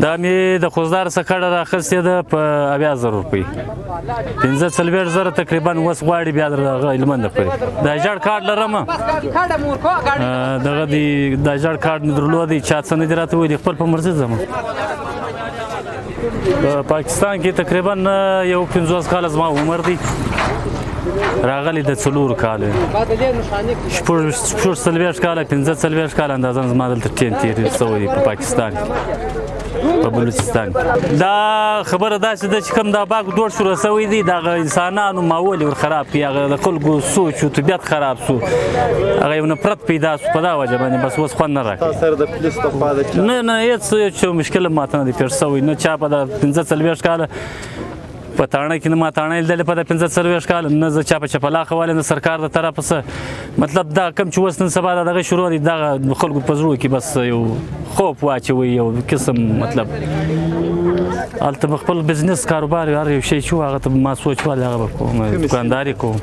دا مې د خوزدار څخه کډه راخیستې ده په 80,000 روپۍ 45,000 تقریبا اوس غواړي بیا د هلمند پورې د اجاړ کارډ لرم دغه د اجاړ کارډ مې درلودی چا څه نه دي راته ویلي خپل په مرضي ځم په پاکستان کې تقریبا یو 50 کاله زما عمر دی راغلی د 4 کاله 40 کاله 45 کاله اندازه زما دلته ټیم تیر شوی په پاکستان په بلوچستان دا خبره داسې ده چې کوم دا باغ دوړ شروع شوی دی دغه انسانانو ماحول ور خراب کړي هغه د خلکو سوچ او طبیعت خراب شو هغه یو نفرت پیدا شو په دا وجه باندې بس اوس خوند نه راکوي نه هېڅ مشکل ماته نه دی پیښ شوی نه چا په دا 45 کاله په تاڼه کې نه ما تاڼه لیدلې په 45 کاله نه زه چا په چپلاخه والم د سرکار د طرفه څه مطلب دا کم چې اوس نن سبا دغه شروع دی دغه خلکو په زړو کې بس یو خوف واچوي یو قسم مطلب هلته به خپل بزنس کاروبار هر یو شی چې هغه ته ما سوچ والی هغه به کوم دوکانداري کوم